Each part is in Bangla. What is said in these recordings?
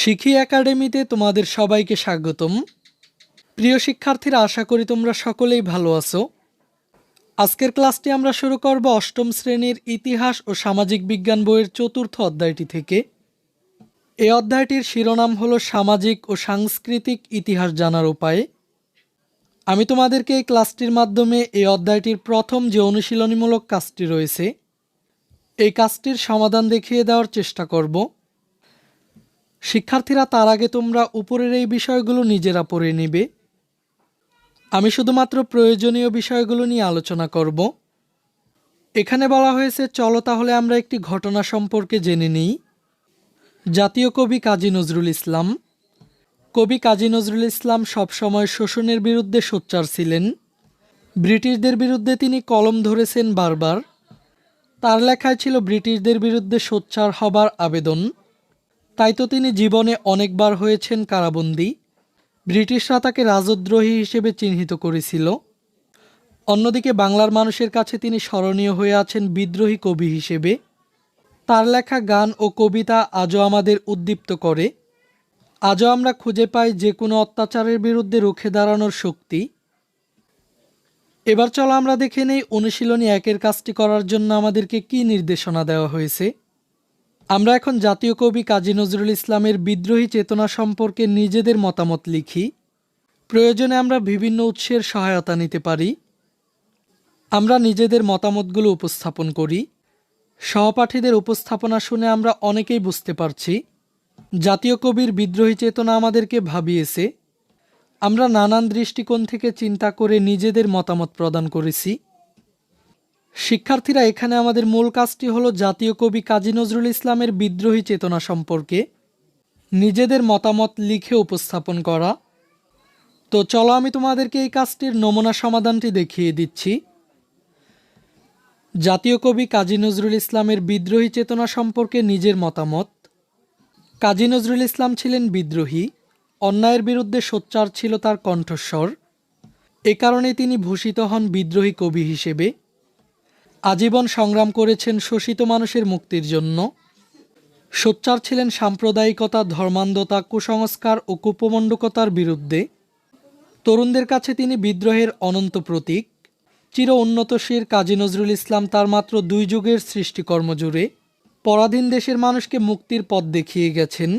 শিখি একাডেমিতে তোমাদের সবাইকে স্বাগতম। প্রিয় শিক্ষার্থীরা, আশা করি তোমরা সকলেই ভালো আছো। আজকের ক্লাসটি আমরা শুরু করব অষ্টম শ্রেণীর ইতিহাস ও সামাজিক বিজ্ঞান বইয়ের চতুর্থ অধ্যায়টি থেকে। এই অধ্যায়টির শিরোনাম হলো সামাজিক ও সাংস্কৃতিক ইতিহাস জানার উপায়। আমি তোমাদেরকে এই ক্লাসটির মাধ্যমে এই অধ্যায়টির প্রথম যে অনুশীলনীমূলক কাজটি রয়েছে এই কাজটির সমাধান দেখিয়ে দেওয়ার চেষ্টা করব। শিক্ষার্থীরা, তার আগে তোমরা উপরের এই বিষয়গুলো নিজেরা পড়ে নিবে। আমি শুধুমাত্র প্রয়োজনীয় বিষয়গুলো নিয়ে আলোচনা করব। এখানে বলা হয়েছে, চলো তাহলে আমরা একটি ঘটনা সম্পর্কে জেনে নিই। জাতীয় কবি কাজী নজরুল ইসলাম। কবি কাজী নজরুল ইসলাম সবসময় শোষণের বিরুদ্ধে সোচ্চার ছিলেন। ব্রিটিশদের বিরুদ্ধে তিনি কলম ধরেছেন বারবার। তার লেখায় ছিল ব্রিটিশদের বিরুদ্ধে সোচ্চার হবার আবেদন। তাই তো তিনি জীবনে অনেকবার হয়েছেন কারাবন্দী। ব্রিটিশরা তাকে রাজদ্রোহী হিসেবে চিহ্নিত করেছিল। অন্যদিকে বাংলার মানুষের কাছে তিনি স্মরণীয় হয়ে আছেন বিদ্রোহী কবি হিসেবে। তার লেখা গান ও কবিতা আজও আমাদের উদ্দীপ্ত করে। আজও আমরা খুঁজে পাই যে কোনো অত্যাচারের বিরুদ্ধে রুখে দাঁড়ানোর শক্তি। এবার চলো আমরা দেখে নেই অনুশীলনী 1-এর কাজটি করার জন্য আমাদেরকে কি নির্দেশনা দেওয়া হয়েছে। আমরা এখন জাতীয় কবি কাজী নজরুল ইসলামের বিদ্রোহী চেতনা সম্পর্কে নিজেদের মতামত লিখি। প্রয়োজনে আমরা বিভিন্ন উৎসের সহায়তা নিতে পারি। আমরা নিজেদের মতামতগুলো উপস্থাপন করি। সহপাঠীদের উপস্থাপনা শুনে আমরা অনেকেই বুঝতে পারছি জাতীয় কবির বিদ্রোহী চেতনা আমাদেরকে ভাবিয়েছে। আমরা নানান দৃষ্টিকোণ থেকে চিন্তা করে নিজেদের মতামত প্রদান করেছি। শিক্ষার্থীরা, এখানে আমাদের মূল কাজটি হলো জাতীয় কবি কাজী নজরুল ইসলামের বিদ্রোহী চেতনা সম্পর্কে নিজেদের মতামত লিখে উপস্থাপন করা। তো চলো আমি তোমাদেরকে এই কাজটির নমুনা সমাধানটি দেখিয়ে দিচ্ছি। জাতীয় কবি কাজী নজরুল ইসলামের বিদ্রোহী চেতনা সম্পর্কে নিজের মতামত। কাজী নজরুল ইসলাম ছিলেন বিদ্রোহী। অন্যায়ের বিরুদ্ধে সোচ্চার ছিল তার কণ্ঠস্বর। এ কারণে তিনি ভূষিত হন বিদ্রোহী কবি হিসেবে। আজীবন সংগ্রাম করেছেন শোষিত মানুষের মুক্তির জন্য। সোচ্চার ছিলেন সাম্প্রদায়িকতা, ধর্মান্ধতা, কুসংস্কার ও কুপমণ্ডকতার বিরুদ্ধে। তরুণদের কাছে তিনি বিদ্রোহের অনন্ত প্রতীক। চির উন্নতশীল কাজী নজরুল ইসলাম তার মাত্র 2 যুগের সৃষ্টিকর্ম জুড়ে পরাধীন দেশের মানুষকে মুক্তির পথ দেখিয়ে গেছেন।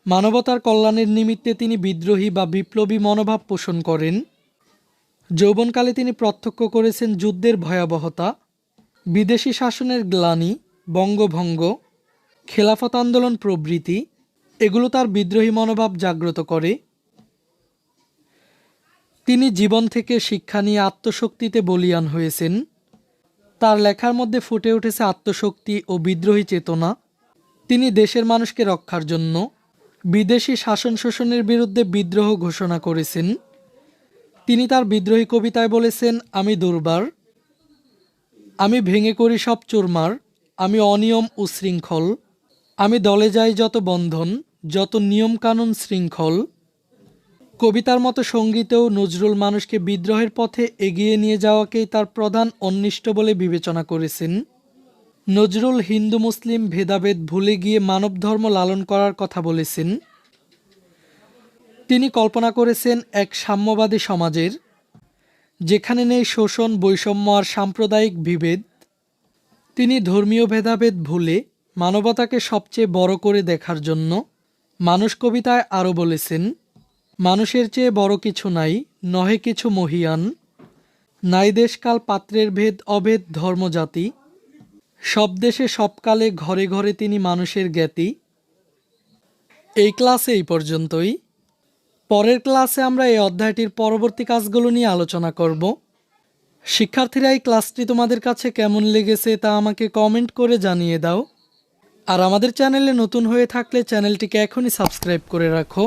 মানবতার কল্যাণের নিমিত্তে তিনি বিদ্রোহী বা বিপ্লবী মনোভাব পোষণ করেন। যৌবনকালে তিনি প্রত্যক্ষ করেছেন যুদ্ধের ভয়াবহতা, বিদেশি শাসনের গ্লানি, বঙ্গভঙ্গ, খেলাফত আন্দোলন প্রভৃতি। এগুলো তার বিদ্রোহী মনোভাব জাগ্রত করে। তিনি জীবন থেকে শিক্ষা নিয়ে আত্মশক্তিতে বলীয়ান হয়েছেন। তার লেখার মধ্যে ফুটে উঠেছে আত্মশক্তি ও বিদ্রোহী চেতনা। তিনি দেশের মানুষকে রক্ষার জন্য বিদেশি শাসন শোষণের বিরুদ্ধে বিদ্রোহ ঘোষণা করেছেন। তিনি তার বিদ্রোহী কবিতায় বলেছেন, আমি দুর্বার, আমি ভেঙে করি সব চুরমার, আমি অনিয়ম উশৃঙ্খল, আমি দলে যাই যত বন্ধন, যত নিয়ম কানুন শৃঙ্খল। কবিতার মতো সঙ্গীতেও নজরুল মানুষকে বিদ্রোহের পথে এগিয়ে নিয়ে যাওয়াকেই তার প্রধান অন্বিষ্ট বলে বিবেচনা করেছেন। নজরুল হিন্দু মুসলিম ভেদাভেদ ভুলে গিয়ে মানব ধর্ম লালন করার কথা বলেছেন। তিনি কল্পনা করেছেন এক সাম্যবাদী সমাজের, যেখানে নেই শোষণ, বৈষম্য আর সাম্প্রদায়িক বিভেদ। তিনি ধর্মীয় ভেদাভেদ ভুলে মানবতাকে সবচেয়ে বড় করে দেখার জন্য মানুষ কবিতায় আরও বলেছেন, মানুষের চেয়ে বড় কিছু নাই, নহে কিছু মহিয়ান, নাই দেশকাল পাত্রের ভেদ অভেদ ধর্মজাতি, সব দেশে সবকালে ঘরে ঘরে তিনি মানুষের জ্ঞাতি। এই ক্লাসে এই পর্যন্তই। পরের ক্লাসে আমরা এই অধ্যায়টির পরবর্তী কাজগুলো নিয়ে আলোচনা করব। শিক্ষার্থীরা, এই ক্লাসটি তোমাদের কাছে কেমন লেগেছে তা আমাকে কমেন্ট করে জানিয়ে দাও। আর আমাদের চ্যানেলে নতুন হয়ে থাকলে চ্যানেলটিকে এখনই সাবস্ক্রাইব করে রাখো।